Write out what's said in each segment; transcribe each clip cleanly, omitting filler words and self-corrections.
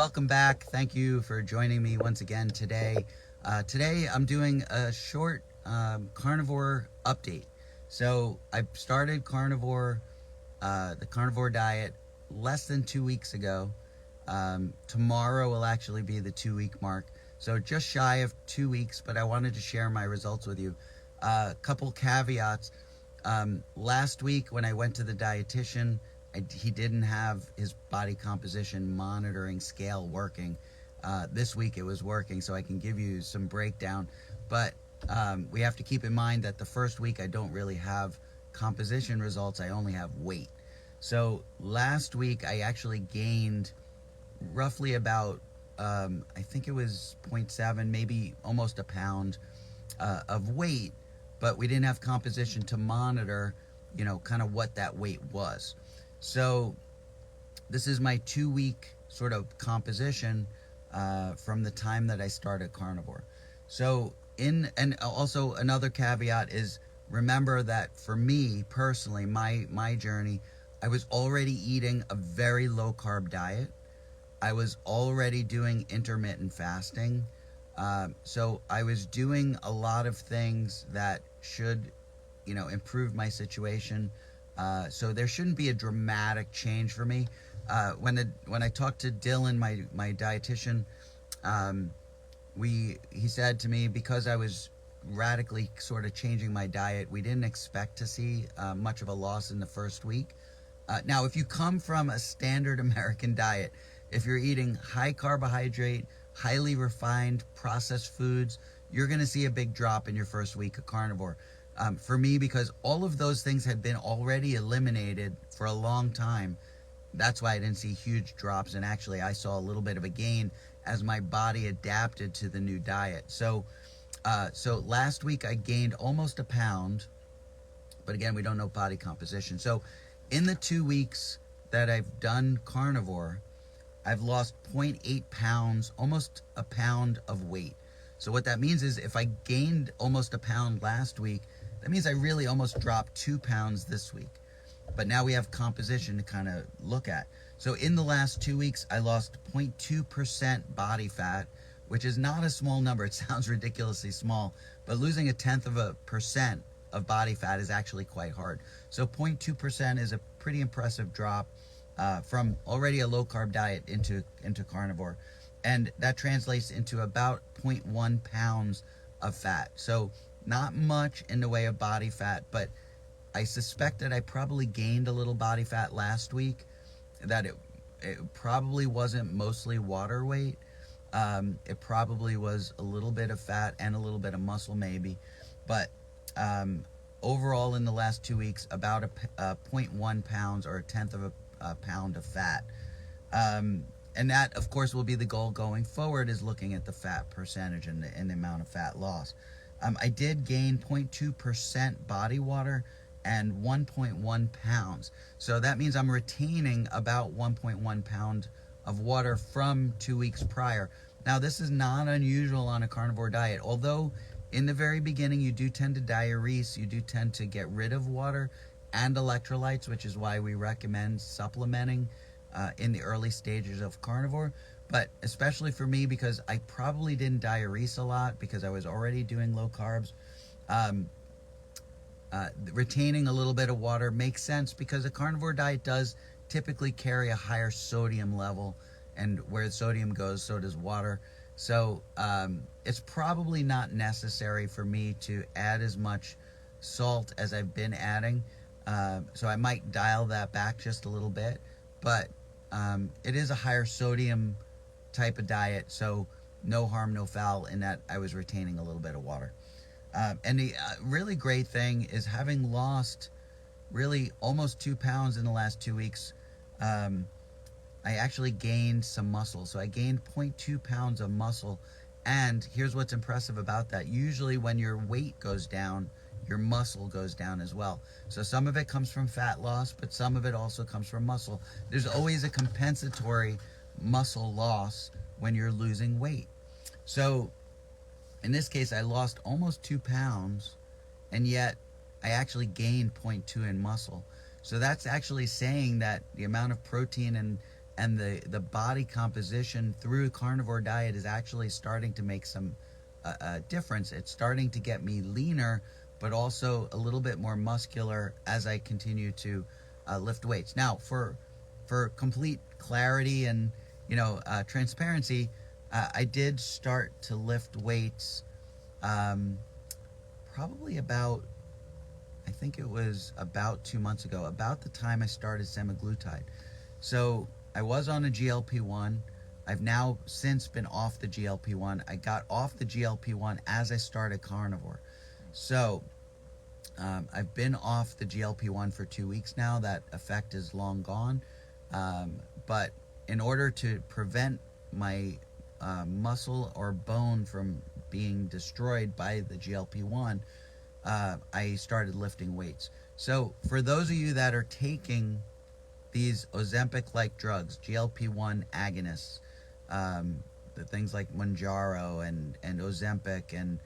welcome back. Thank you for joining me once again today. Today I'm doing a short carnivore update. So I started carnivore, the carnivore diet less than 2 weeks ago. Tomorrow will actually be the 2 week mark. So just shy of 2 weeks, but I wanted to share my results with you. A couple caveats. Last week when I went to the dietitian, he didn't have his body composition monitoring scale working. This week it was working, so I can give you some breakdown. But we have to keep in mind that the first week I don't really have composition results, I only have weight. So last week I actually gained roughly about, I think it was 0.7, maybe almost a pound of weight, but we didn't have composition to monitor, kind of what that weight was. So this is my 2 week sort of composition from the time that I started carnivore. So and also another caveat is, remember that for me personally, my journey, I was already eating a very low carb diet. I was already doing intermittent fasting. So I was doing a lot of things that should, improve my situation. So there shouldn't be a dramatic change for me. When I talked to Dylan, my dietitian, he said to me, because I was radically sort of changing my diet, we didn't expect to see much of a loss in the first week. Now, if you come from a standard American diet, if you're eating high carbohydrate, highly refined processed foods, you're going to see a big drop in your first week of carnivore. For me, because all of those things had been already eliminated for a long time, that's why I didn't see huge drops. And actually, I saw a little bit of a gain as my body adapted to the new diet. So last week I gained almost a pound, but again, we don't know body composition. So in the 2 weeks that I've done carnivore, I've lost 0.8 pounds, almost a pound of weight. So what that means is, if I gained almost a pound last week, that means I really almost dropped 2 pounds this week. But now we have composition to kind of look at. So in the last 2 weeks, I lost 0.2% body fat, which is not a small number. It sounds ridiculously small, but losing 0.1% of body fat is actually quite hard. So 0.2% is a pretty impressive drop from already a low carb diet into carnivore. And that translates into about 0.1 pounds of fat. So not much in the way of body fat, but I suspect that I probably gained a little body fat last week, that it probably wasn't mostly water weight. It probably was a little bit of fat and a little bit of muscle maybe. But overall in the last 2 weeks, about a 0.1 pounds or 1/10 of a pound of fat. And that, of course, will be the goal going forward, is looking at the fat percentage and the amount of fat loss. I did gain 0.2% body water and 1.1 pounds. So that means I'm retaining about 1.1 pound of water from 2 weeks prior. Now, this is not unusual on a carnivore diet, although in the very beginning you do tend to diurese, you do tend to get rid of water and electrolytes, which is why we recommend supplementing in the early stages of carnivore. But especially for me, because I probably didn't diurese a lot because I was already doing low carbs, retaining a little bit of water makes sense, because a carnivore diet does typically carry a higher sodium level, and where sodium goes, so does water. So it's probably not necessary for me to add as much salt as I've been adding. So I might dial that back just a little bit, but it is a higher sodium type of diet, so no harm, no foul in that I was retaining a little bit of water. And the really great thing is, having lost really almost 2 pounds in the last 2 weeks, I actually gained some muscle. So I gained 0.2 pounds of muscle. And here's what's impressive about that. Usually when your weight goes down, your muscle goes down as well. So some of it comes from fat loss, but some of it also comes from muscle. There's always a compensatory muscle loss when you're losing weight. So in this case, I lost almost 2 pounds, and yet I actually gained 0.2 in muscle. So that's actually saying that the amount of protein and the body composition through a carnivore diet is actually starting to make some difference. It's starting to get me leaner, but also a little bit more muscular as I continue to lift weights. Now, for complete clarity and transparency, I did start to lift weights probably about, I think it was about 2 months ago, about the time I started semaglutide. So I was on a GLP-1. I've now since been off the GLP-1. I got off the GLP-1 as I started carnivore. So I've been off the GLP-1 for 2 weeks now. That effect is long gone. But in order to prevent my muscle or bone from being destroyed by the GLP-1, I started lifting weights. So for those of you that are taking these Ozempic-like drugs, GLP-1 agonists, the things like Mounjaro and Ozempic and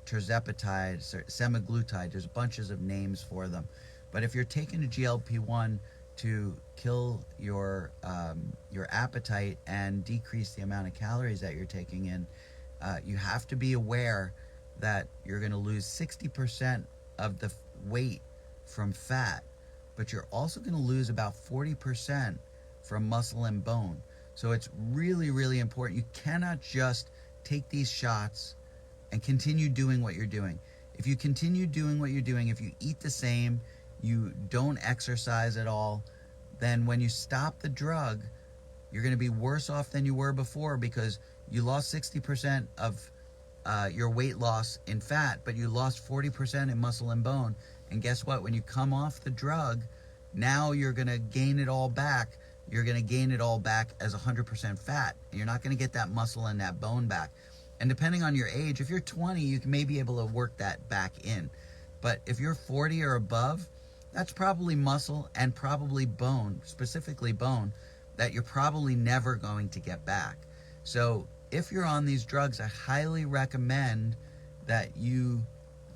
tirzepatide, semaglutide, there's bunches of names for them. But if you're taking a GLP-1 to kill your appetite and decrease the amount of calories that you're taking in, you have to be aware that you're going to lose 60% of the weight from fat, but you're also going to lose about 40% from muscle and bone. So it's really, really important. You cannot just take these shots and continue doing what you're doing. If you continue doing what you're doing, if you eat the same, you don't exercise at all, then when you stop the drug, you're going to be worse off than you were before, because you lost 60% of your weight loss in fat, but you lost 40% in muscle and bone. And guess what? When you come off the drug, now you're going to gain it all back. You're going to gain it all back as 100% fat. And you're not going to get that muscle and that bone back. And depending on your age, if you're 20, you may be able to work that back in. But if you're 40 or above, that's probably muscle and probably bone, specifically bone, that you're probably never going to get back. So if you're on these drugs, I highly recommend that you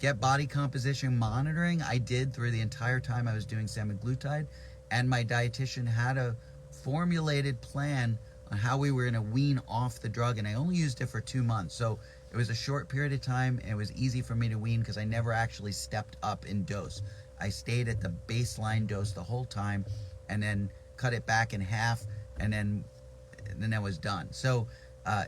get body composition monitoring. I did through the entire time I was doing semaglutide, and my dietitian had a formulated plan on how we were going to wean off the drug, and I only used it for 2 months. So it was a short period of time, and it was easy for me to wean because I never actually stepped up in dose. I stayed at the baseline dose the whole time, and then cut it back in half, and then I was done. So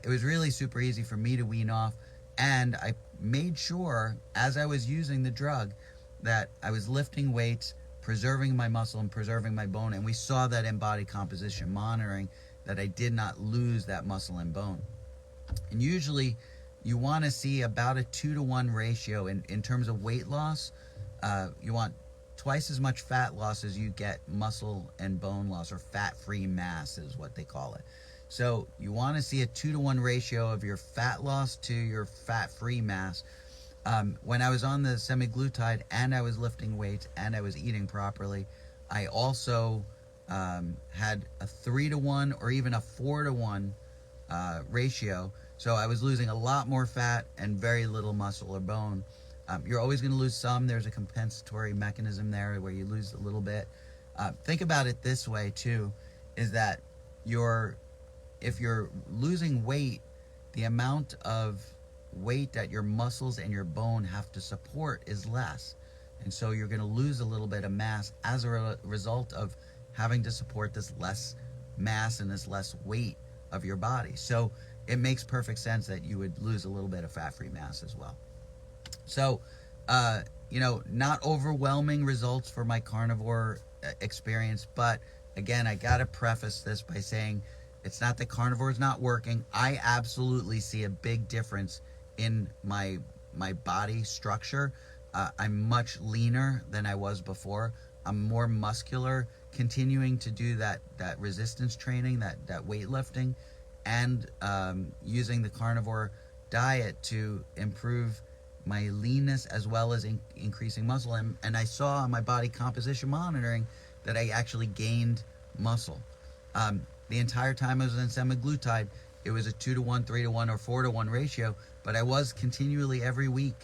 it was really super easy for me to wean off, and I made sure as I was using the drug that I was lifting weights, preserving my muscle and preserving my bone, and we saw that in body composition monitoring, that I did not lose that muscle and bone. And usually you want to see about a 2-to-1 ratio in terms of weight loss. You want twice as much fat loss as you get muscle and bone loss, or fat-free mass is what they call it. So you want to see a 2-to-1 ratio of your fat loss to your fat-free mass. When I was on the semaglutide and I was lifting weights and I was eating properly, I also had a 3-to-1 or even a 4-to-1 ratio. So I was losing a lot more fat and very little muscle or bone. You're always going to lose some. There's a compensatory mechanism there where you lose a little bit. Think about it this way too, is that if you're losing weight, the amount of weight that your muscles and your bone have to support is less. And so you're going to lose a little bit of mass as a result of having to support this less mass and this less weight of your body. So it makes perfect sense that you would lose a little bit of fat-free mass as well. So, not overwhelming results for my carnivore experience, but again, I got to preface this by saying it's not that carnivore is not working. I absolutely see a big difference in my body structure. I'm much leaner than I was before. I'm more muscular, continuing to do that resistance training, that weightlifting, and using the carnivore diet to improve my leanness as well as increasing muscle. And I saw on my body composition monitoring that I actually gained muscle. The entire time I was on semaglutide, it was a 2-to-1, 3-to-1, or 4-to-1 ratio, but I was continually every week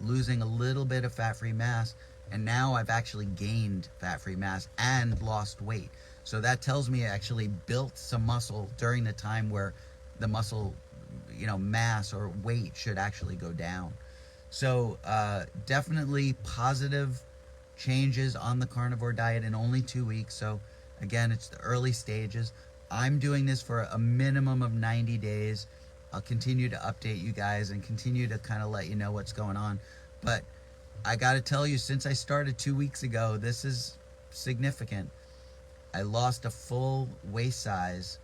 losing a little bit of fat-free mass, and now I've actually gained fat-free mass and lost weight. So that tells me I actually built some muscle during the time where the muscle, mass or weight should actually go down. So definitely positive changes on the carnivore diet in only 2 weeks. So again, it's the early stages. I'm doing this for a minimum of 90 days. I'll continue to update you guys and continue to kind of let you know what's going on. But I got to tell you, since I started 2 weeks ago, this is significant. I lost a full waist size.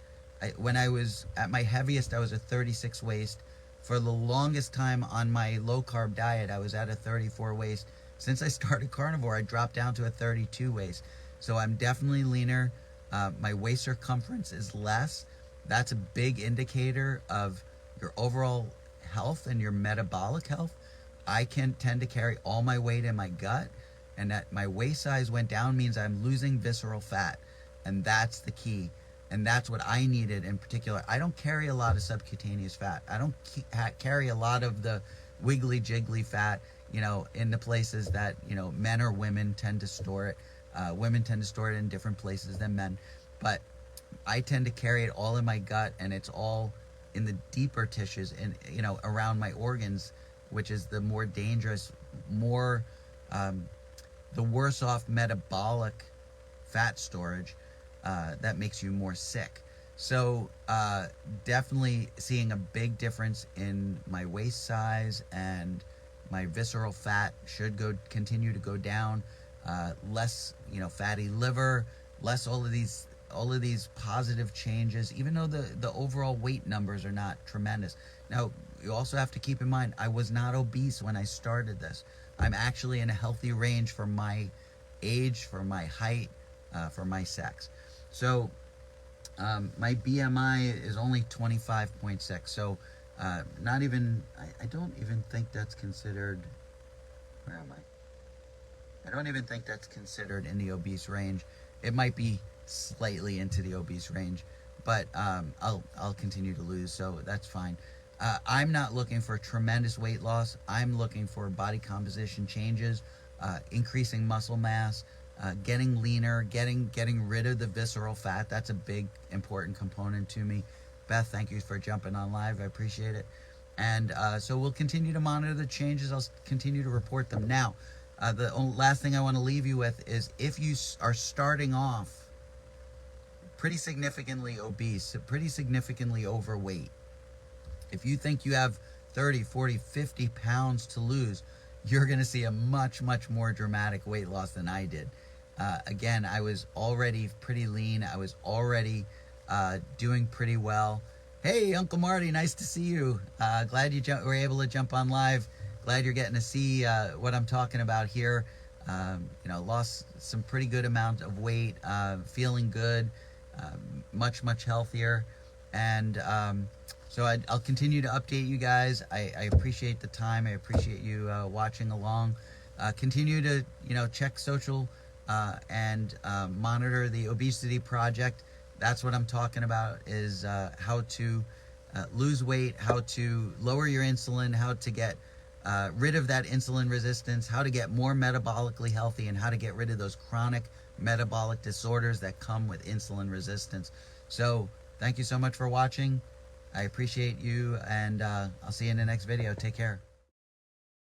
When I was at my heaviest, I was a 36 waist. For the longest time on my low carb diet, I was at a 34 waist. Since I started carnivore, I dropped down to a 32 waist. So I'm definitely leaner. My waist circumference is less. That's a big indicator of your overall health and your metabolic health. I can tend to carry all my weight in my gut, and that my waist size went down means I'm losing visceral fat, and that's the key. And that's what I needed in particular. I don't carry a lot of subcutaneous fat. I don't carry a lot of the wiggly jiggly fat, in the places that, men or women tend to store it. Women tend to store it in different places than men. But I tend to carry it all in my gut, and it's all in the deeper tissues and, around my organs, which is the more dangerous, the worse off metabolic fat storage. That makes you more sick. So definitely seeing a big difference in my waist size, and my visceral fat should continue to go down. Less, fatty liver, less all of these positive changes, even though the overall weight numbers are not tremendous. Now, you also have to keep in mind, I was not obese when I started this. I'm actually in a healthy range for my age, for my height, for my sex. So my BMI is only 25.6. So not even, I don't even think that's considered, where am I? I don't even think that's considered in the obese range. It might be slightly into the obese range, but I'll continue to lose, so that's fine. I'm not looking for tremendous weight loss. I'm looking for body composition changes, increasing muscle mass, getting leaner, getting rid of the visceral fat. That's a big important component to me. Beth, thank you for jumping on live. I appreciate it. And so we'll continue to monitor the changes. I'll continue to report them. Now, the last thing I want to leave you with is, if you are starting off pretty significantly obese, pretty significantly overweight, if you think you have 30, 40, 50 pounds to lose, you're going to see a much, much more dramatic weight loss than I did. Again, I was already pretty lean. I was already doing pretty well. Hey, Uncle Marty, nice to see you. Glad you were able to jump on live. Glad you're getting to see what I'm talking about here. Lost some pretty good amount of weight, feeling good, much, much healthier. And so I'll continue to update you guys. I appreciate the time. I appreciate you watching along. Continue to, check social and monitor the Obesity Project. That's what I'm talking about, is how to lose weight, how to lower your insulin, how to get rid of that insulin resistance, how to get more metabolically healthy, and how to get rid of those chronic metabolic disorders that come with insulin resistance. So thank you so much for watching. I appreciate you, and I'll see you in the next video. Take care.